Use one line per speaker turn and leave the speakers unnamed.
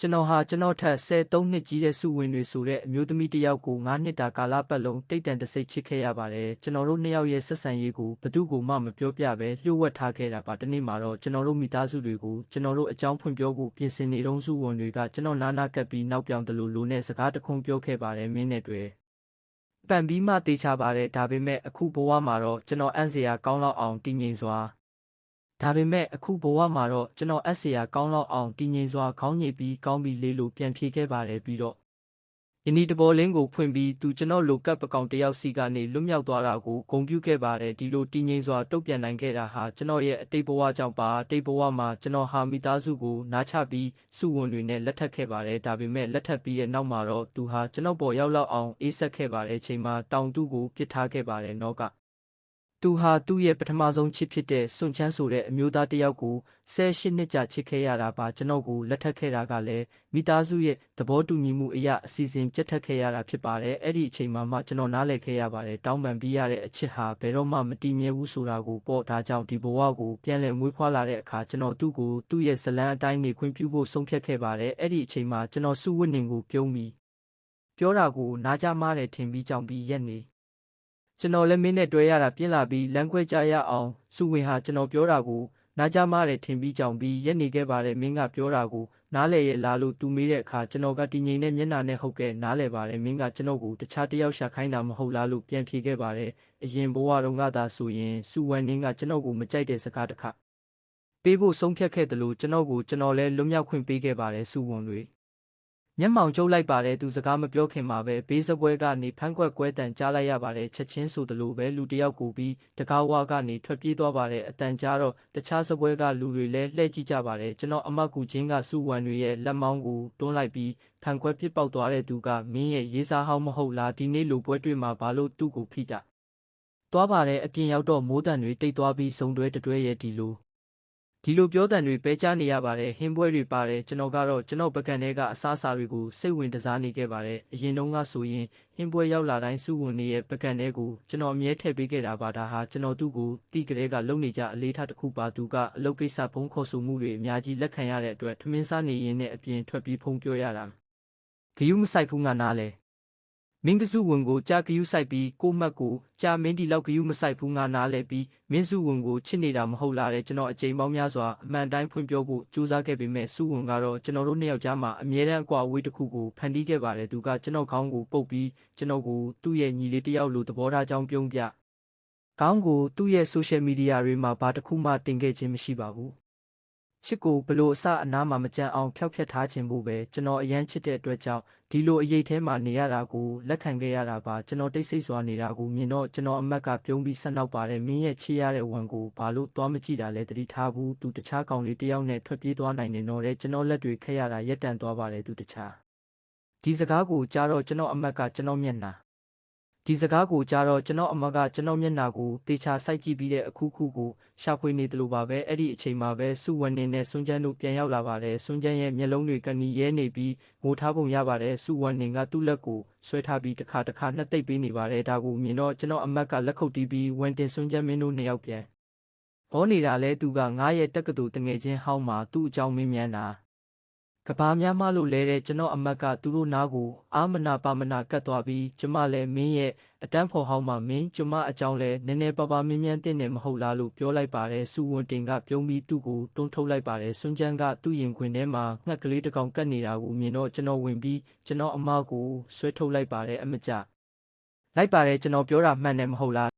ကျွန်တော်ဟာကျွန်တော်ထက်13နှစ်ကြီးတဲ့စုဝင်တွေဆိုတဲ့အမျိုးသမီးတစ်ယောက်ကို9နှစ်တာကာလပတ်လုံးတိတ်တန်တဆိတ်ချစ်ခဲ့ရပါတယ်ကျွန်တော်တို့နှစ်ယောက်ရဲ့ဆက်ဆံရေးကိုဘသူကိုမှမပြောပြဘဲလျှို့ဝှက်ထားခဲ့တာပါတနေ့မှာတော့ကျွန်တော်တို့မိသားစုတွေကိုကျွန်တော်တို့အကြောင်းဖွင့်ပြောဖို့ပြင်ဆင်နေတုန်းစုဝင်တွေကကျွန်တော်နားနာကပ်ပြီးနောက်ပြောင်တယ်လို့နဲ့စကားတခွန်းပြောခဲ့ပါတယ်မင်းနဲ့တွေ့ပန်ပြီးမှတေးချပါတယ်ဒါပေမဲ့အခုဘဝမှာတော့ကျွန်တော်အံ့စရာကောင်းလောက်အောင်တည်ငြိမ်စွာဒါပေမဲ့အခုဘဝမှာတော့ကျွန်တော်အပ်စရာကောင်းလောက်အောင်တည်ငြိမ်စွာခေါင်းညိပြီးကောင်းပြီးလေးလိုပြန်ဖြေခဲ့ပါတယ်ပြီးတော့ယနေ့တဘောလင်းကိုဖွင့်ပြီးသူကျွန်တော်လိုကပ်ပကောင်တယောက်စီကနေလွတ်မြောက်သွားတာကိုဂုဏ်ပြုခဲ့ပါတယ်ဒီလိုတည်ငြိမ်စွာတုတ်ပြန်နိုင်ခဲ့တာဟာကျွန်တော်ရဲ့အတိတ်ဘဝကြောင့်ပါအတိတ်ဘဝမှာကျွန်တော်ဟာမိသားစုကိုနားချပြီးစုဝင်တွေနဲ့လက်ထပ်ခဲ့ပါတယ်ဒါပေမဲ့လက်ထပ်ပြီးတဲ့နောက်မှာတော့သူဟာကျွန်တော်ပေါ်ရောက်လောက်အောင်အေးဆက်ခဲ့ပါတယ်ချိန်မှာတောင်တူကိုပြစ်ထားခဲ့ပါတယ်နော်ကသူဟာသူ့ရဲ့ပထမဆုံးချစ်ဖြစ်တဲ့စွန့်ချမ်းဆိုတဲ့အမျိုးသားတစ်ယောက်ကို18နှစ်ကြာချစ်ခဲ့ရတာပါကျွန်တော်ကိုလက်ထပ်ခဲ့တာကလည်းမိသားစုရဲ့သဘောတူညီမှုအရအစီအစဉ်ကြက်ထက်ခဲ့ရတာဖြစ်ပါတယ်အဲ့ဒီအချိန်မှာမှကျွန်တော်နားလည်ခဲ့ရပါတယ်တောင်းပန်ပြီးရတဲ့အချစ်ဟာဘယ်တော့မှမတည်မြဲဘူးဆိုတာကိုပေါ့ဒါကြောင့်ဒီဘဝကိုပြန်လည်မွေးဖွားလာတဲ့အခါကျွန်တော်သူ့ကိုသူ့ရဲ့ဇလန်းအတိုင်းနေခွင့်ပြုဖို့ဆုံးဖြတ်ခဲ့ပါတယ်အဲ့ဒီအချိန်မှာကျွန်တော်စုဝတ်နေကိုပြုံးပြီးပြောတာကိုနားကြမားတယ်ထင်ပြီးကြောင်ပြီးရက်နေကျွန်တော်လည်းမင်းနဲ့တွေ့ရတာပြင်းလာပြီးလမ်းခွဲကြရအောင်စုဝင်ဟာကျွန်တော်ပြောတာကိုနားကြမားတယ်ထင်ပြီးကြောင်ပြီးရက်နေခဲ့ပါတယ်မင်းကပြောတာကိုနားလေရဲ့လားလို့သူမေးတဲ့အခါကျွန်တော်ကတည်ငြိမ်တဲ့မျက်နှာနဲ့ဟုတ်ကဲ့နားလေပါတယ်မင်းကကျွန်တော်ကိုတခြားတစ်ယောက်ရှာခိုင်းတာမဟုတ်လားလို့ပြန်ဖြေခဲ့ပါတယ်အရင်ဘဝတုန်းကသာဆိုရင်စုဝနင်းကကျွန်တော်ကိုမကြိုက်တဲ့စကားတစ်ခါပေးဖို့ဆုံးဖြတ်ခဲ့တယ်လို့ကျွန်တော်လည်းလွတ်မြောက်ခွင့်ပေးခဲ့ပါတယ်စုဝင်တွေမျက်မှောင်ကျုပ်လိုက်ပါတယ်သူစကားမပြောခင်မှာပဲဘေးစပွဲကနေဖမ်းကွက်ကွဲတန်ကြားလိုက်ရပါတယ်ချက်ချင်းဆိုသလိုပဲလူတစ်ယောက်ကိုပြီးတကားဝါကနေထွက်ပြေးသွားပါတယ်အတန်ကြားတော့တခြားစပွဲကလူတွေလည်းလှည့်ကြည့်ကြပါတယ်ကျွန်တော်အမကူချင်းကစုဝံတွေရဲ့လက်မောင်းကိုတွန်းလိုက်ပြီးဖမ်းကွက်ပစ်ပေါက်သွားတဲ့သူကမင်းရဲ့ရေးစားဟောင်းမဟုတ်လားဒီနေ့လိုပွဲတွေ့မှာဘာလို့သူ့ကိုဖိတာသွားပါတယ်အပြင်ရောက်တော့မိုးတန်တွေတိတ်သွားပြီးစုံတွဲတွဲရဲ့ဒီလိုပြောတန်တွေပဲကြားနေရပါတယ်ဟင်းပွဲတွေပါတယ်ကျွန်တော်ကတော့ကျွန်တော်ပကံထဲကအစားအစာတွေကိုစိတ်ဝင်တစားနေခဲ့ပါတယ်အရင်တုန်းကဆိုရင်ဟင်းပွဲရောက်လာတိုင်းစုဝင်နေရဲ့ပကံထဲကိုကျွန်တော်အမြဲထည့်ပေးခဲ့တာပါဒါဟာကျွန်တော်သူ့ကိုတိကလေးကလုံနေကြအလေးထားတစ်ခုပါသူကအလုပ်ကိစ္စဖုံးခေါ်ဆိုမှုတွေအများကြီးလက်ခံရတဲ့အတွက်ထမင်းစားနေရင်နဲ့အပြင်ထွက်ပြီးဖုံးပြောရတာဂယုမဆိုင်ဘူးငါနားလဲမင်းကစုဝင်ကိုကြာကယူဆိုင်ပြီးကိုမတ်ကိုကြာမင်းဒီလောက်ကယူမဆိုင်ဘူးငါနားလဲပြီးမင်းစုဝင်ကိုချစ်နေတာမဟုတ်လားတဲ့ကျွန်တော်အချိန်ပေါင်းများစွာအမှန်တိုင်းဖွင့်ပြောဖို့ကြိုးစားခဲ့ပေမဲ့စုဝင်ကတော့ကျွန်တော်တို့နှစ်ယောက်ကြားမှာအမြဲတမ်းအကွာအဝေးတစ်ခုကိုဖန်တီးခဲ့ပါတယ်သူကကျွန်တော်ခေါင်းကိုပုတ်ပြီးကျွန်တော်ကိုသူ့ရဲ့ညီလေးတစ်ယောက်လိုသဘောထားကြောင်းပြုံးပြခေါင်းကိုသူ့ရဲ့ social media တွေမှာဘာတစ်ခုမှတင်ခဲ့ခြင်းမရှိပါဘူးချစ်ကိုဘလို့အစအနားမှာမကြမ်းအောင်ဖျောက်ဖျက်ထားခြင်းဖို့ပဲကျွန်တော်အရန်ချစ်တဲ့အတွက်ကြောင့်ဒီလိုအရေးထဲမှာနေရတာကိုလက်ခံခဲ့ရတာပါကျွန်တော်တိတ်ဆိတ်စွာနေတာကိုမြင်တော့ကျွန်တော်အမက်ကပြုံးပြီးဆက်နောက်ပါတယ်မင်းရဲ့ချစ်ရတဲ့ဝန်ကိုဘာလို့သွားမကြည့်တာလဲတတိထားဘူးသူတခြားကောင်လေးတယောက်နဲ့ထွက်ပြေးသွားနိုင်နေတော့တဲ့ကျွန်တော်လက်တွေခက်ရတာရက်တန်သွားပါတယ်သူတခြားဒီစကားကိုကြားတော့ကျွန်တော်အမက်ကကျွန်တော်မျက်နှာဒီစကားကိုကြားတော့ကျွန်တော်အမကကျွန်တော်မျက်နှာကိုတေချာစိုက်ကြည့်ပြီးတဲ့အခုခုကိုရှာဖွေနေတယ်လို့ပါပဲအဲ့ဒီအချိန်မှာပဲစုဝနင်းနဲ့စွန်းချမ်းတို့ပြန်ရောက်လာပါတယ်စွန်းချမ်းရဲ့မျက်လုံးတွေကနီရဲနေပြီးငိုထားပုံရပါတယ်စုဝနင်းကသူ့လက်ကိုဆွဲထားပြီးတစ်ခါနှစ်သိပ်ပေးနေပါတယ်ဒါကိုမြင်တော့ကျွန်တော်အမက်ကလက်ခုပ်တီးပြီးဝန်တင်စွန်းချမ်းမင်းတို့နှစ်ယောက်ပြန်ဟောနေတာလဲသူကငါရဲ့တက္ကသိုလ်တငယ်ချင်းဟောင်းမှာသူ့အကြောင်းမင်းမြန်းတာကဘာများမလို့လဲတဲ့ကျွန်တော်အမက်ကသူတို့နားကိုအာမနာပါမနာကတ်သွားပြီးကျမလည်းမင်းရဲ့အတန်းဖော်ဟောင်းမှာမင်းကျမအကြောင်းလဲနည်းနည်းပါးပါးမင်းမြန်းတဲ့နေမဟုတ်လားလို့ပြောလိုက်ပါတယ်စုဝန်တင်ကပြုံးပြီးသူ့ကိုတွန်းထုတ်လိုက်ပါတယ်စွန်းချမ်းကသူ့ရင်ခွင်ထဲမှာငှက်ကလေးတစ်ကောင်ကတ်နေတာကိုမြင်တော့ကျွန်တော်ဝင်ပြီးကျွန်တော်အမကိုဆွဲထုတ်လိုက်ပါတယ်အမကြလိုက်ပါတယ်ကျွန်တော်ပြောတာမှန်တယ်မဟုတ်လား